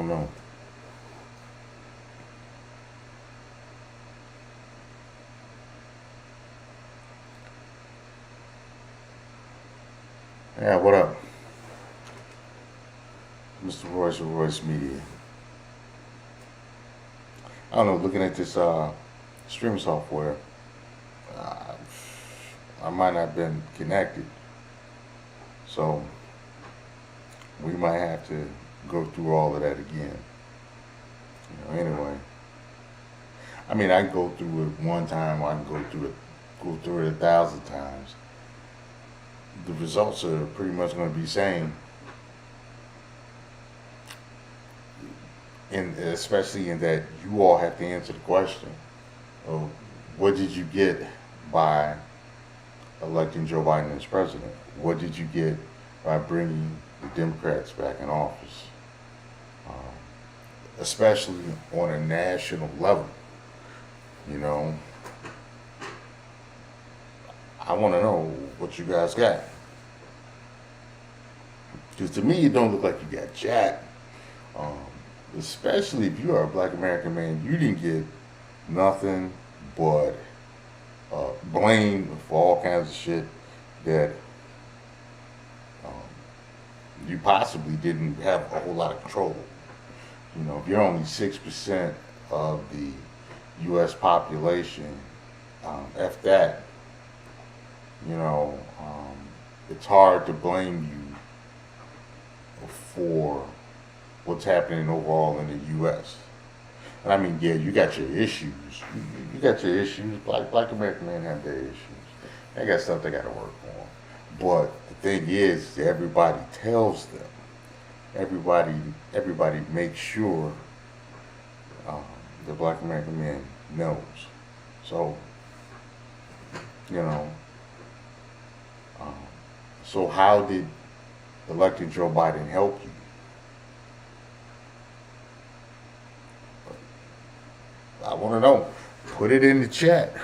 don't know. Yeah, what up? Mr. Royce of Royce Media. I don't know, looking at this streaming software, uh, I might not have been connected. So we might have to go through all of that again. Anyway. I mean, I can go through it one time, or I can go through it 1,000 times. The results are pretty much going to be the same, and especially in that you all have to answer the question of what did you get by electing Joe Biden as president? What did you get by bringing the Democrats back in office? Um, Especially on a national level. You know, I want to know what you guys got. Because to me, it don't look like you got jack. Um, Especially if you are a black American man, you didn't get nothing but blame for all kinds of shit that um, you possibly didn't have a whole lot of control. If you're only 6% of the U.S. population, F that, you know, um, it's hard to blame you for what's happening overall in the U.S. And I mean, yeah, you got your issues. You got your issues. Black American men have their issues. They got stuff they got to work on. But the thing is, everybody tells them. Everybody makes sure um, the black American man knows. So, you know, um, so how did electing Joe Biden help you? I want to know. Put it in the chat.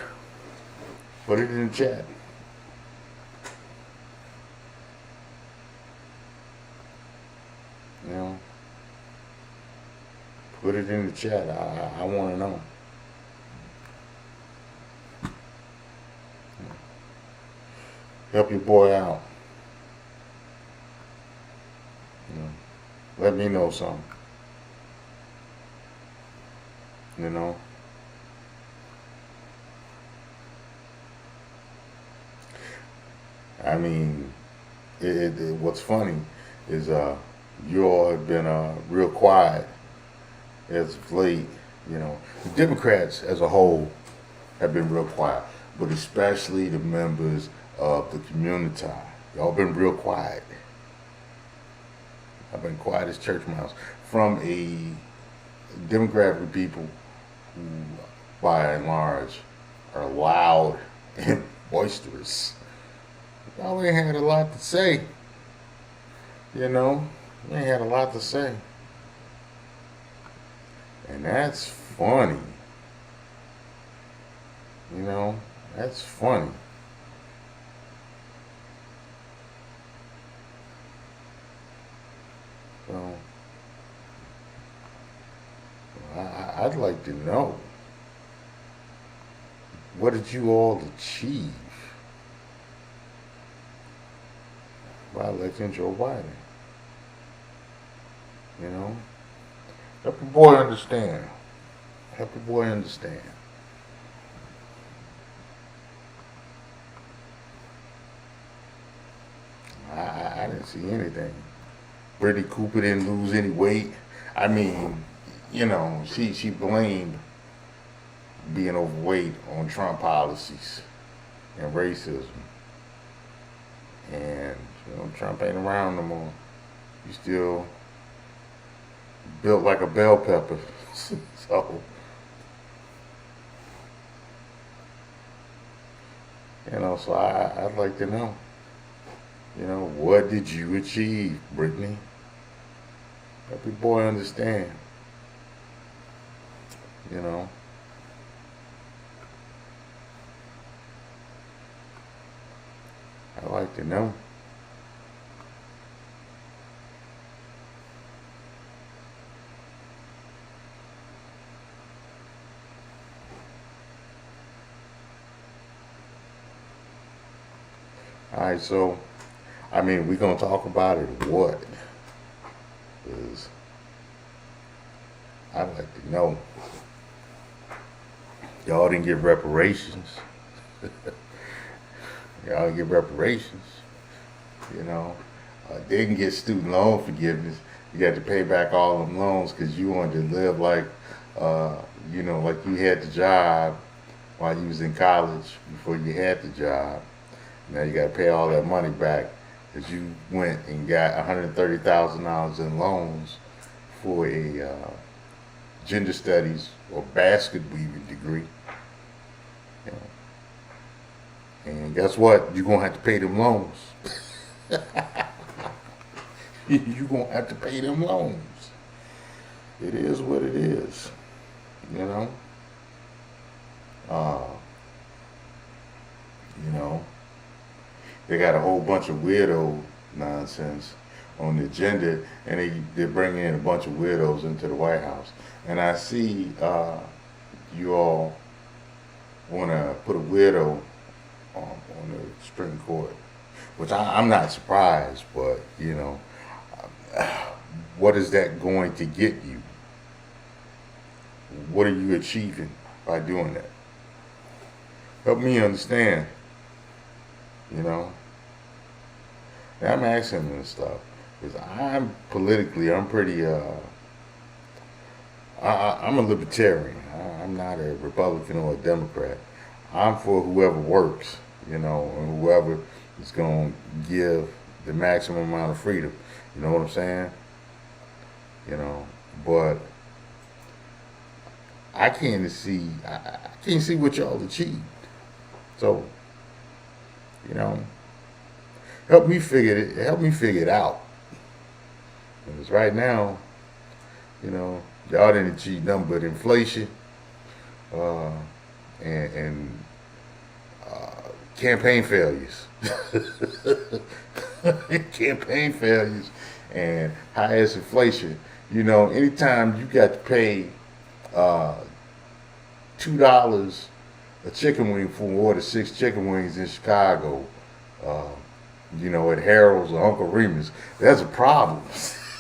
Put it in the chat. You know, put it in the chat. I want to know. Help your boy out. You know, let me know something. You know. I mean, what's funny is you all have been real quiet as of late. The Democrats as a whole have been real quiet, but especially the members of the community. Y'all been real quiet. I've been quiet as church mouse. From a demographic of people who, by and large, are loud and boisterous. Y'all ain't had a lot to say. You ain't had a lot to say. And that's funny. That's funny. So, I'd like to know, what did you all achieve by electing Joe Biden? Help your boy understand. Help your boy understand. I didn't see anything. Brittany Cooper didn't lose any weight. I mean, she blamed being overweight on Trump policies and racism. And, Trump ain't around no more. He's still built like a bell pepper. So, so I'd like to know, what did you achieve, Brittany? Help your boy understand. I'd like to know. All right, so I mean, we gonna talk about it or what? 'Cause I'd like to know. Y'all didn't get reparations. Y'all didn't get reparations. You know, didn't get student loan forgiveness. You got to pay back all them loans because you wanted to live like, uh, like you had the job while you was in college before you had the job. Now you got to pay all that money back because you went and got $130,000 in loans for a gender studies or basket weaving degree. You know. And guess what? You're gonna have to pay them loans. You're gonna have to pay them loans. It is what it is. You know. Uh, you know. They got a whole bunch of weirdo nonsense on the agenda, and they're bringing in a bunch of weirdos into the White House. And I see you all want to put a weirdo on the Supreme Court, which I'm not surprised, but what is that going to get you? What are you achieving by doing that? Help me understand. You know, and I'm asking them this stuff because I'm pretty. I'm a libertarian. I'm not a Republican or a Democrat. I'm for whoever works, and whoever is going to give the maximum amount of freedom. You know what I'm saying? But I can't see. I can't see what y'all achieved. So, help me figure it. Help me figure it out. Because right now, y'all didn't achieve nothing but inflation uh, and campaign failures. Campaign failures and highest inflation. Anytime you got to pay $2 a chicken wing for order 6 chicken wings in Chicago, at Harold's or Uncle Remus, there's a problem.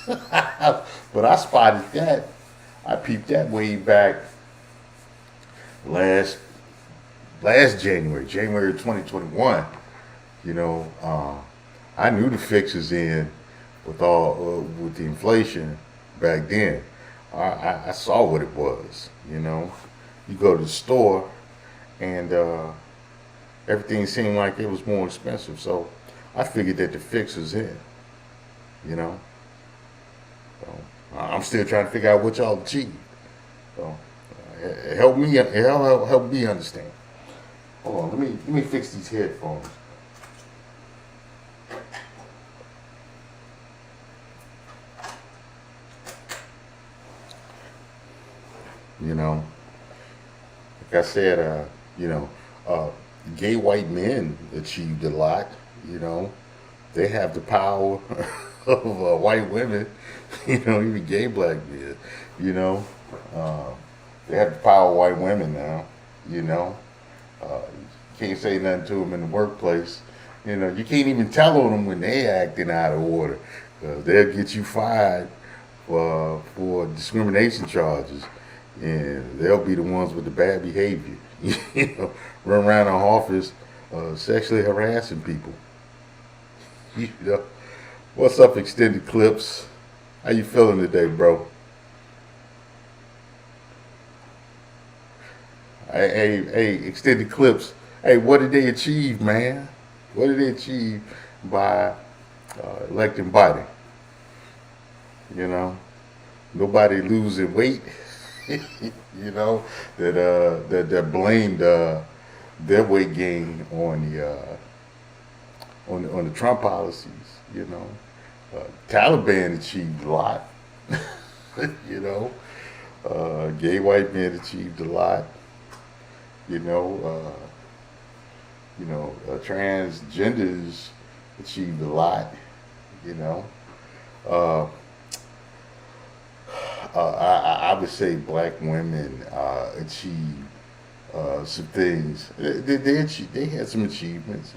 But I spotted that. I peeped that way back last January 2021. I knew the fix was in with with the inflation back then. I saw what it was. You go to the store and everything seemed like it was more expensive. So I figured that the fix was in. So I'm still trying to figure out what y'all achieved. So help me understand. Hold on, let me fix these headphones. Like I said, gay white men achieved a lot. They have the power of white women. Even gay black men. They have the power of white women now. You can't say nothing to them in the workplace. You can't even tell on them when they acting out of order, because they'll get you fired for discrimination charges, and they'll be the ones with the bad behavior. Run around the office sexually harassing people. What's up, Extended Clips? How you feeling today, bro? Hey, Extended Clips. Hey, what did they achieve, man? What did they achieve by electing Biden? Nobody losing weight. That blamed their weight gain on the Trump policies. Taliban achieved a lot. Gay white men achieved a lot. Transgenders achieved a lot. I would say black women achieved some things. They had some achievements.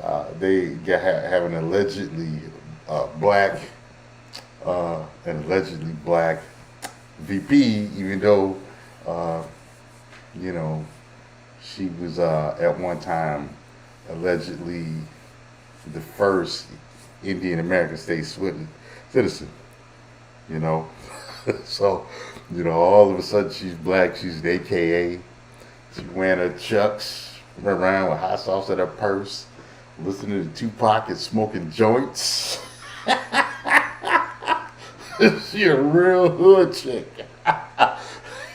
have an allegedly black VP, even though uh, you know she was at one time allegedly the first Indian American state citizen. You know, so all of a sudden she's black. She's an AKA. She wearing her chucks, running around with hot sauce in her purse, listening to Tupac and smoking joints. She a real hood chick.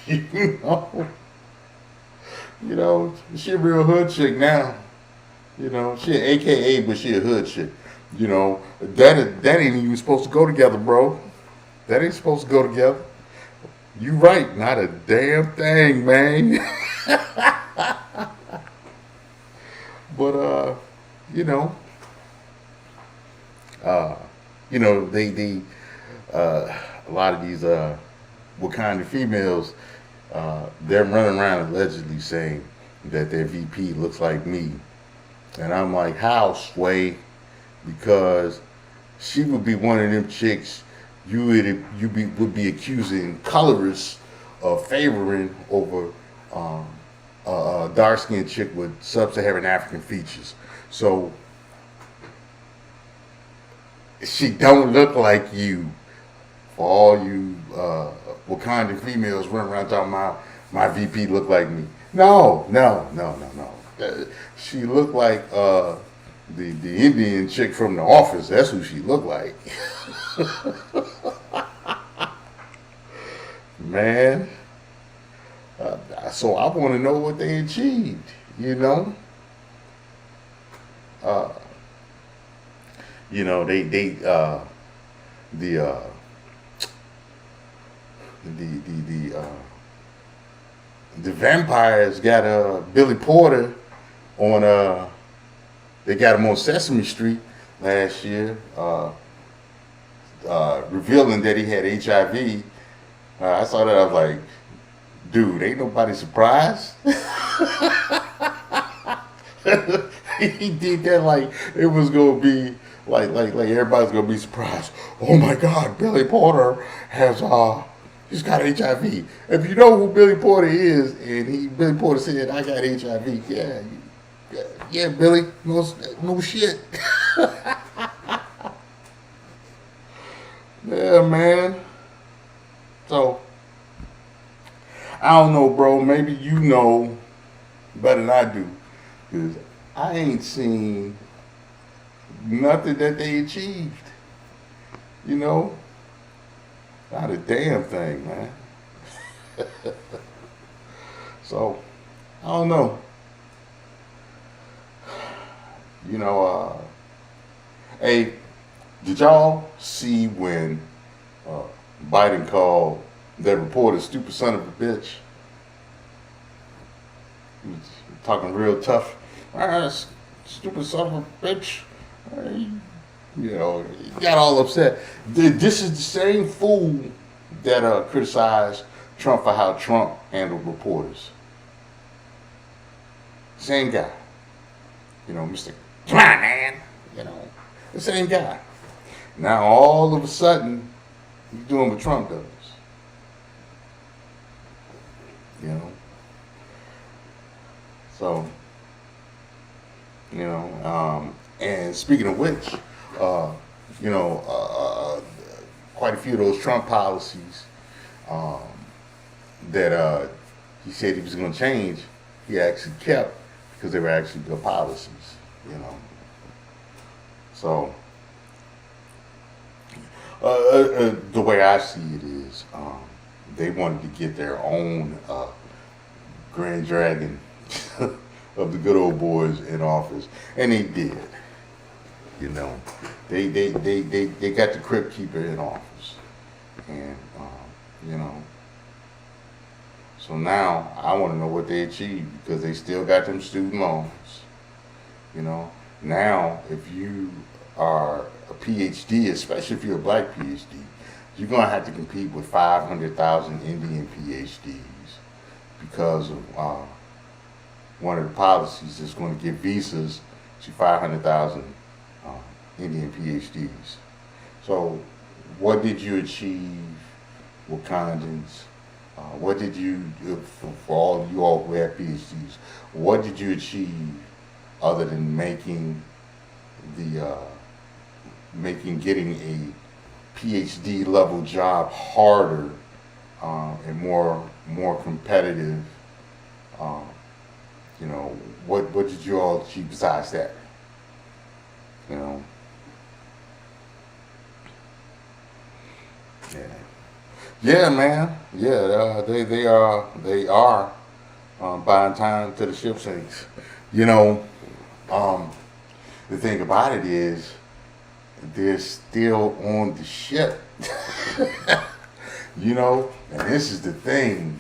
you know, she a real hood chick now. She an AKA, but she a hood chick. That ain't even supposed to go together, bro. That ain't supposed to go together. You right, not a damn thing, man. But you know, uh, they a lot of these Wakanda females, they're running around allegedly saying that their VP looks like me, and I'm like, how, Sway? Because she would be one of them chicks would be accusing colorists of favoring over a dark skinned chick with sub-Saharan African features. So she don't look like you. For all you Wakandan females running around talking about my VP look like me. No. She looked like the Indian chick from The Office. That's who she looked like. Man. So I want to know what they achieved, Uh, they the vampires got Billy Porter on they got him on Sesame Street last year, revealing that he had HIV. I saw that, I was like, dude, ain't nobody surprised. He did that like it was gonna be like everybody's gonna be surprised. Oh my God, Billy Porter has he's got HIV. If you know who Billy Porter is, and Billy Porter said I got HIV, yeah, Billy, no shit. Yeah, man. So I don't know, bro. Maybe you know better than I do, because I ain't seen nothing that they achieved. Not a damn thing, man. So I don't know. Hey, did y'all see when Biden called that reporter stupid son of a bitch? He was talking real tough. Stupid son of a bitch. He got all upset. This is the same fool that criticized Trump for how Trump handled reporters. Same guy. Mr. Come on, man. The same guy. Now all of a sudden, he's doing what Trump does. So, and speaking of which, quite a few of those Trump policies that he said he was going to change, he actually kept because they were actually good policies, So, the way I see it is, they wanted to get their own Grand Dragon of the good old boys in office, and they did. They got the Crypt Keeper in office, and So now I want to know what they achieved, because they still got them student loans. Now if you are a PhD, especially if you're a black PhD, you're gonna have to compete with 500,000 Indian PhDs because of one of the policies that's going to give visas to 500,000 Indian PhDs. So, what did you achieve, Wakandans? What did you, for all of you all who have PhDs, what did you achieve other than making the getting a PhD level job harder and more competitive? Um, what did you all achieve besides that? You know, yeah, yeah, man, yeah. They are buying time to the ship sinks. You know, um, the thing about it is they're still on the ship. And this is the thing.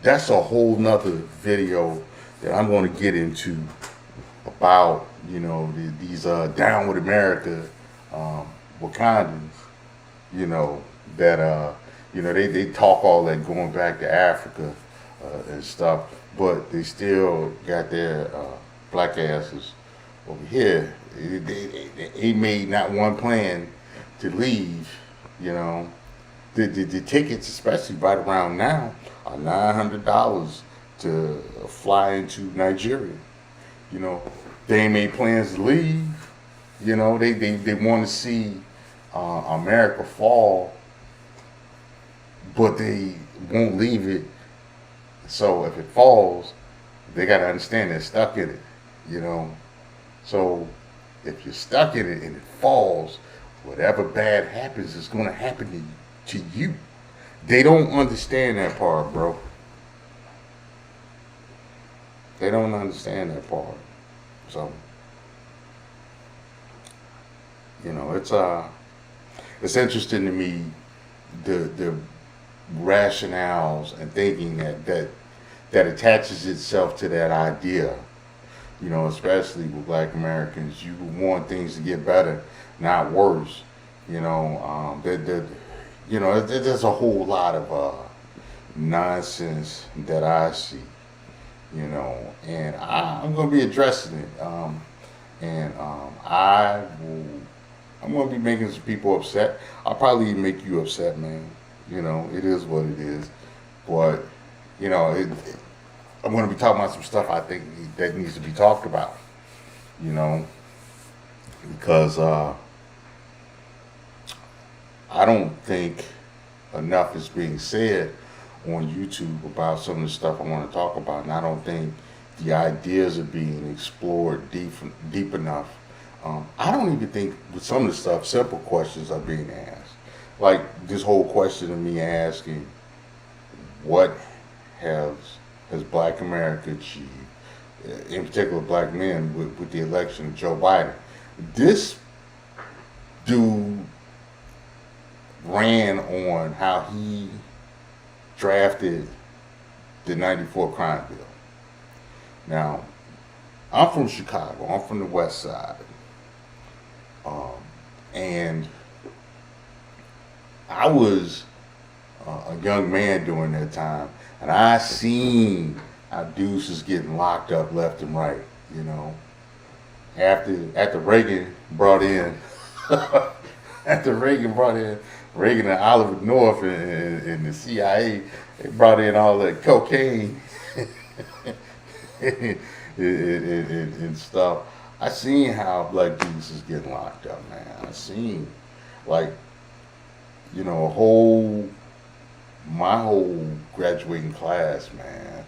That's a whole nother video that I'm going to get into about these down with America Wakandans. That they talk all that going back to Africa and stuff, but they still got their black asses over here. They made not one plan to leave. The tickets, especially right around now, are $900 to fly into Nigeria. They ain't made plans to leave. They want to see America fall, but they won't leave it. So if it falls, they got to understand they're stuck in it. So if you're stuck in it and it falls, whatever bad happens is going to happen to you. They don't understand that part, bro. They don't understand that part. So, it's interesting to me the rationales and thinking that attaches itself to that idea. Especially with Black Americans, you want things to get better, not worse. There's a whole lot of nonsense that I see. And I'm going to be addressing it. And I'm going to be making some people upset. I'll probably even make you upset, man. It is what it is. But, I'm going to be talking about some stuff I think that needs to be talked about. Because I don't think enough is being said on YouTube about some of the stuff I want to talk about, and I don't think the ideas are being explored deep enough. I don't even think with some of the stuff, simple questions are being asked. Like this whole question of me asking, what has Black America achieved, in particular Black men, with the election of Joe Biden? This dude ran on how he drafted the 94 crime bill. Now, I'm from Chicago. I'm from the West Side. And I was a young man during that time, and I seen how dudes was getting locked up left and right. After Reagan brought in, Reagan and Oliver North and the CIA, they brought in all that cocaine and stuff. I seen how Black dudes is getting locked up, man. I seen, like, my whole graduating class, man.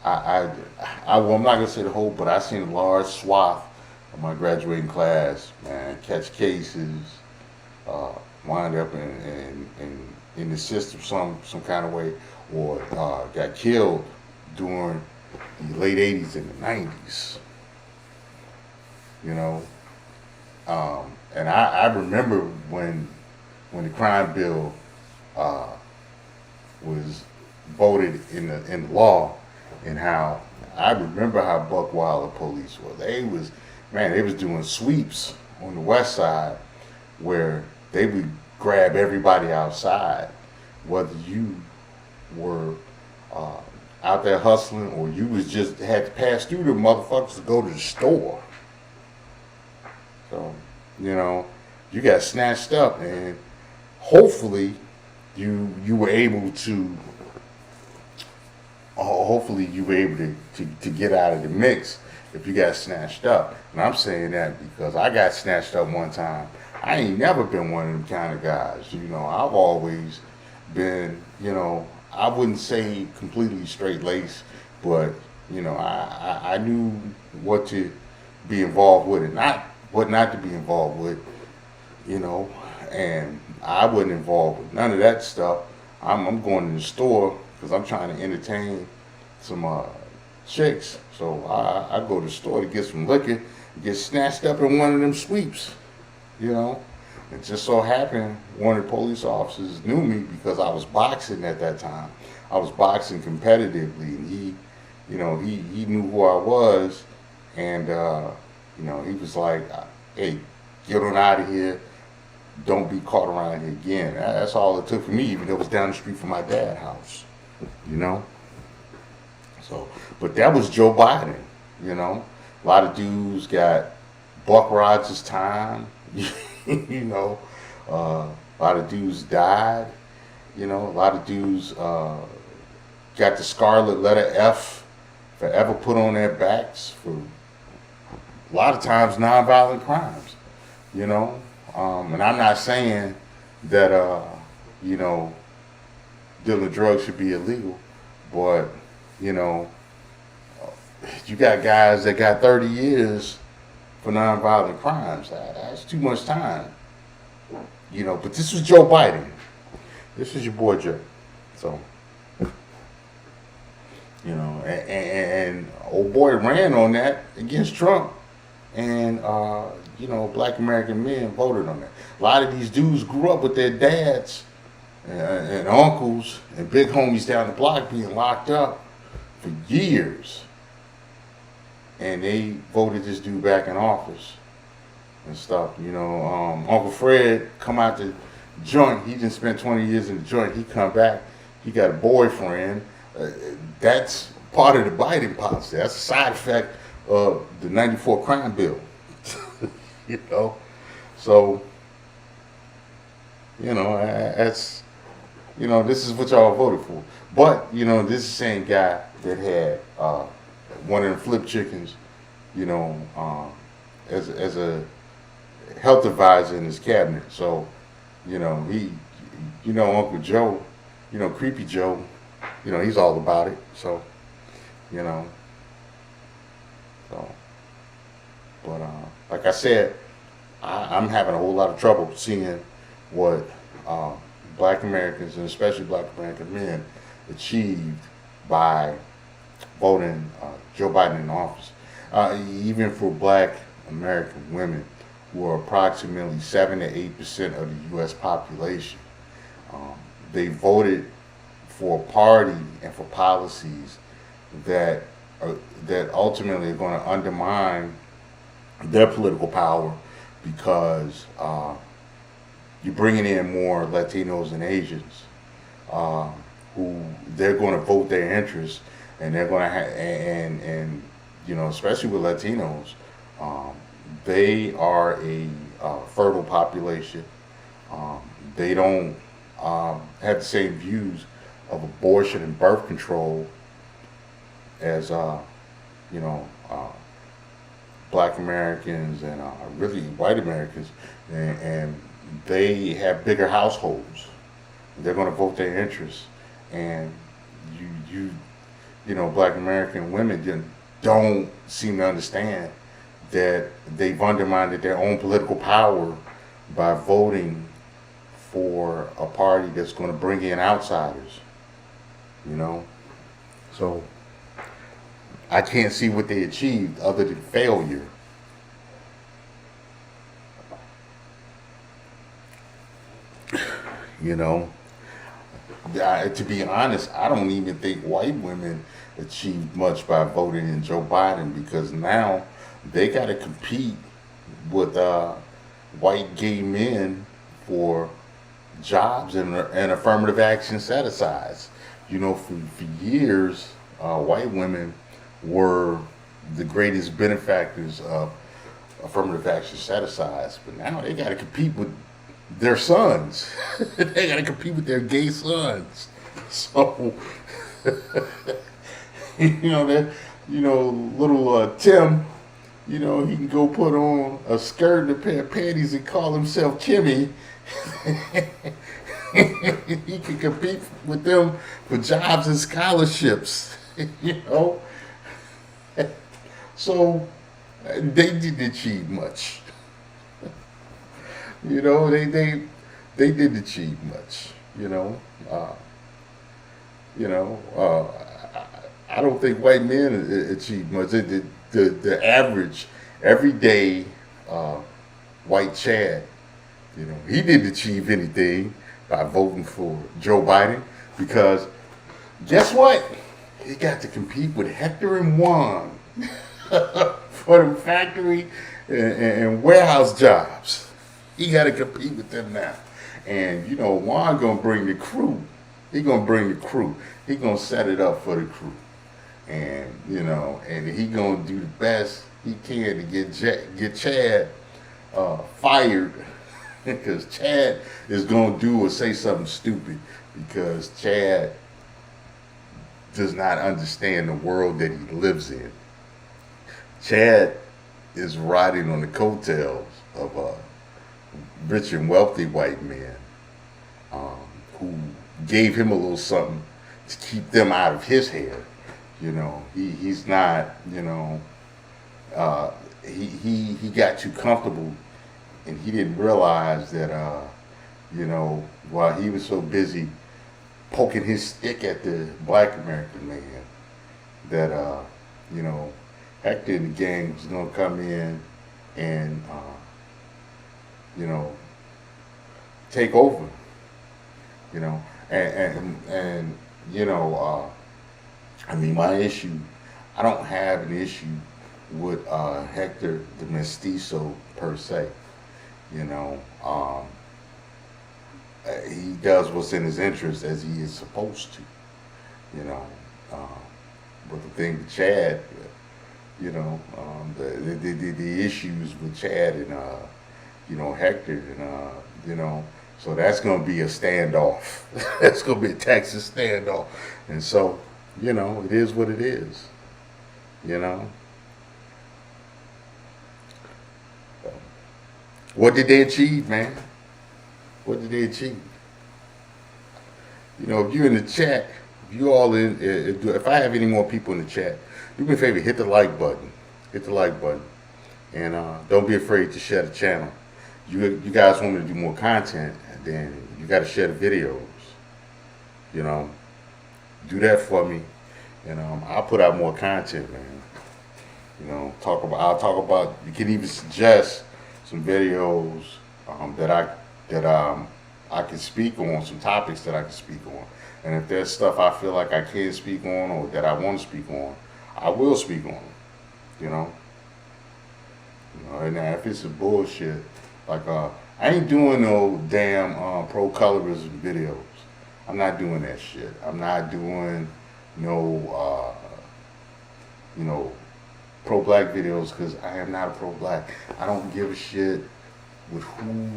Well, I'm not gonna say the whole, but I seen a large swath of my graduating class, man, catch cases, wind up in the system some kind of way, or got killed during the late 80s and the 90s. And I remember when the crime bill was voted in the law, and how I remember how buck wild the police were. They was doing sweeps on the West Side where they would grab everybody outside, whether you were out there hustling, or you was just had to pass through the motherfuckers to go to the store. So, you know, you got snatched up, and hopefully you were able to hopefully you were able to get out of the mix if you got snatched up. And I'm saying that because I got snatched up one time. I ain't never been one of them kind of guys. You know, I've always been, you know, I wouldn't say completely straight laced, but you know, I knew what to be involved with and not what not to be involved with, you know, and I wasn't involved with none of that stuff. I'm going to the store because I'm trying to entertain some chicks. So I go to the store to get some liquor, get snatched up in one of them sweeps, you know. It just so happened one of the police officers knew me because I was boxing at that time. I was boxing competitively, and he, you know, he knew who I was, and you know, he was like, "Hey, get on out of here. Don't be caught around here again." That's all it took for me, even though it was down the street from my dad's house, you know. So, but that was Joe Biden, you know. A lot of dudes got Buck Rogers' time, you know. A lot of dudes died, you know. A lot of dudes got the scarlet letter F forever put on their backs for a lot of times nonviolent crimes, you know. And I'm not saying that, you know, dealing drugs should be illegal, but, you know, you got guys that got 30 years for nonviolent crimes. That's too much time, you know. But this was Joe Biden. This is your boy Joe. So, you know, and old boy ran on that against Trump, and you know, Black American men voted on that. A lot of these dudes grew up with their dads and uncles and big homies down the block being locked up for years, and they voted this dude back in office and stuff. You know, Uncle Fred come out the joint. He just spent 20 years in the joint. He come back. He got a boyfriend. That's part of the Biden policy. That's a side effect of the '94 crime bill. You know, so you know that's, you know, this is what y'all voted for. But you know, this is the same guy that had one of the flip chickens, you know, as a health advisor in his cabinet. So you know, he, you know, Uncle Joe, you know, Creepy Joe, you know, he's all about it. So you know, so. But like I said, I'm having a whole lot of trouble seeing what Black Americans, and especially Black American men, achieved by voting Joe Biden in office. Even for Black American women, who are approximately 7 to 8% of the U.S. population, they voted for a party and for policies that ultimately are going to undermine their political power, because you're bringing in more Latinos and Asians who they're going to vote their interests, and they're going to and you know, especially with Latinos, they are a fertile population. They don't have the same views of abortion and birth control as you know, Black Americans and really white Americans, and they have bigger households. They're going to vote their interests, and you know, Black American women don't seem to understand that they've undermined their own political power by voting for a party that's going to bring in outsiders. You know, so I can't see what they achieved other than failure. You know, to be honest, I don't even think white women achieved much by voting in Joe Biden, because now they got to compete with white gay men for jobs and affirmative action set asides. You know, for years, white women were the greatest benefactors of affirmative action set-asides, but now they got to compete with their sons. They got to compete with their gay sons. So, that, little Tim, he can go put on a skirt and a pair of panties and call himself Kimmy. He can compete with them for jobs and scholarships. So they didn't achieve much. They didn't achieve much. Uh, I don't think white men achieve much. The average, everyday white Chad, he didn't achieve anything by voting for Joe Biden because guess what? He got to compete with Hector and Juan for the factory and warehouse jobs. He got to compete with them now. And, Juan going to bring the crew. He going to bring the crew. He going to set it up for the crew. And, and he going to do the best he can to get Chad fired because Chad is going to do or say something stupid because Chad does not understand the world that he lives in. Chad is riding on the coattails of rich and wealthy white men who gave him a little something to keep them out of his hair. He's not, he got too comfortable and he didn't realize that, while he was so busy poking his stick at the black American man, that, Hector and the gang was going to come in and, take over, my issue, I don't have an issue with Hector the Mestizo per se. He does what's in his interest as he is supposed to. But the thing with Chad, the issues with Chad and Hector and so that's going to be a standoff. That's going to be a Texas standoff, and so it is what it is. What did they achieve, man? What did they achieve? If you're in the chat, if you all in, if I have any more people in the chat, do me a favor, hit the like button. Hit the like button. And don't be afraid to share the channel. You guys want me to do more content, then you got to share the videos. Do that for me, and I'll put out more content, man. I'll talk about. You can even suggest some videos that I can speak on, some topics that I can speak on, and if there's stuff I feel like I can't speak on or that I want to speak on, I will speak on it. And if it's a bullshit, like I ain't doing no damn pro-colorism videos. I'm not doing that shit. I'm not doing no pro-black videos because I am not a pro-black. I don't give a shit with who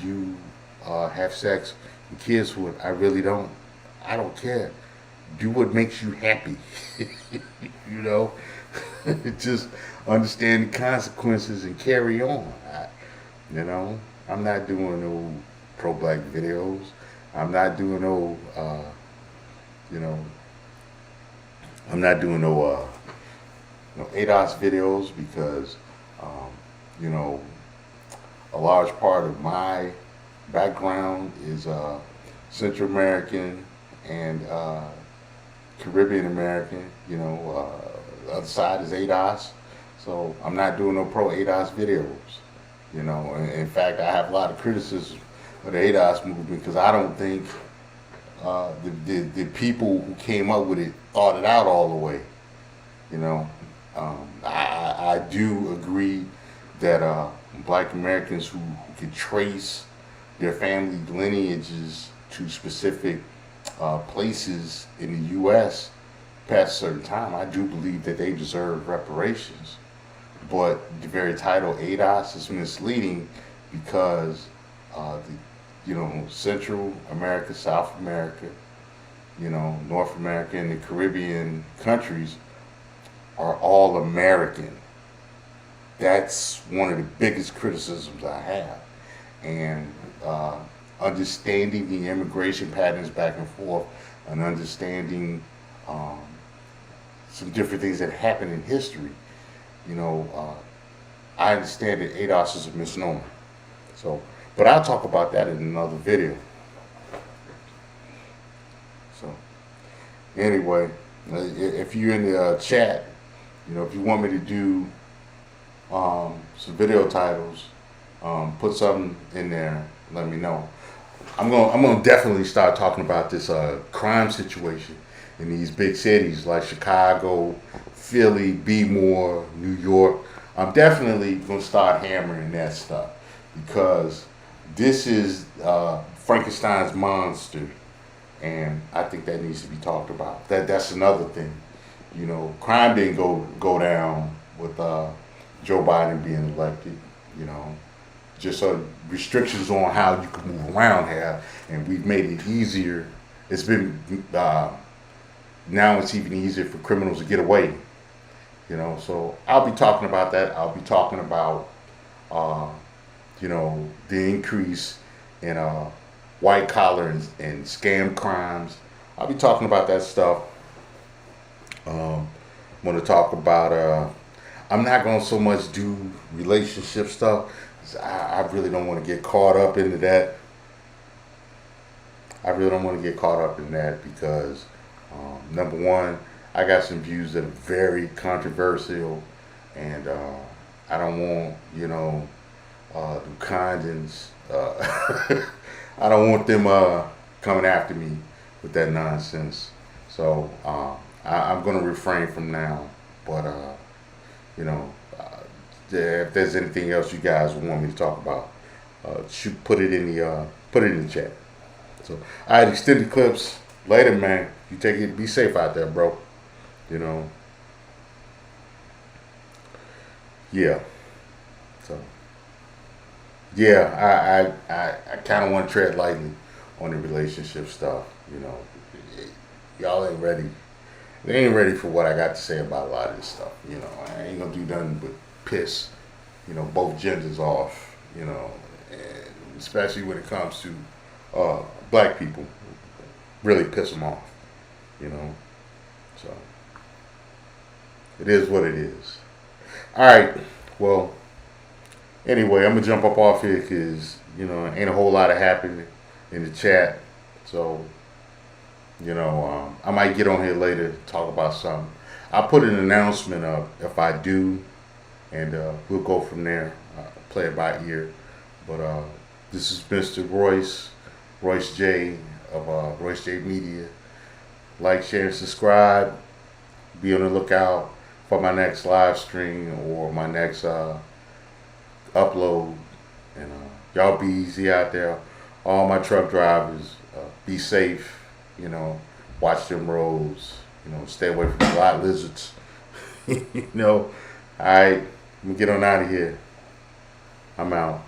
you have sex and kiss with. I really don't. I don't care. Do what makes you happy. Just understand the consequences and carry on. I'm not doing no pro-black videos. I'm not doing no, I'm not doing no ADOS videos because, a large part of my background is Central American and Caribbean American. The other side is ADOS, so I'm not doing no pro ADOS videos. In fact, I have a lot of criticism of the ADOS movement because I don't think the people who came up with it thought it out all the way. I do agree that black Americans who can trace their family lineages to specific places in the U.S., past a certain time, I do believe that they deserve reparations. But the very title ADOS is misleading because Central America, South America, North America, and the Caribbean countries are all American. That's one of the biggest criticisms I have. And understanding the immigration patterns back and forth, and understanding um, some different things that happen in history, I understand that ADOS is a misnomer. So, but I'll talk about that in another video. So, anyway, if you're in the chat, if you want me to do some video titles, put something in there. Let me know. I'm gonna definitely start talking about this crime situation in these big cities like Chicago, Philly, Bmore, New York. I'm definitely gonna start hammering that stuff because this is Frankenstein's monster, and I think that needs to be talked about. That's another thing. Crime didn't go down with Joe Biden being elected. Just restrictions on how you can move around here, and we've made it easier. It's been now it's even easier for criminals to get away. So I'll be talking about that. I'll be talking about the increase in white collar and scam crimes. I'll be talking about that stuff. I'm going to talk about. I'm not going to so much do relationship stuff. I really don't want to get caught up into that. I really don't want to get caught up in that because, number one, I got some views that are very controversial, and I don't want, the Condons, I don't want them coming after me with that nonsense. So I'm going to refrain from now. But, if there's anything else you guys want me to talk about, put it in the chat. So, all right, extended clips later, man. You take it. Be safe out there, bro. Yeah. So, yeah, I kind of want to tread lightly on the relationship stuff. Y'all ain't ready. They ain't ready for what I got to say about a lot of this stuff. I ain't gonna do nothing but piss, both genders off. And especially when it comes to black people, really piss them off. So it is what it is. All right. Well, anyway, I'm gonna jump up off here because ain't a whole lot of happening in the chat. So I might get on here later talk about something. I'll put an announcement up if I do, and we'll go from there. Play it by ear. But this is Mr. Royce J of Royce J Media. Like, share, and subscribe. Be on the lookout for my next live stream or my next upload. And y'all be easy out there. All my truck drivers, be safe. Watch them roads. Stay away from the lot lizards. All right, let me get on out of here. I'm out.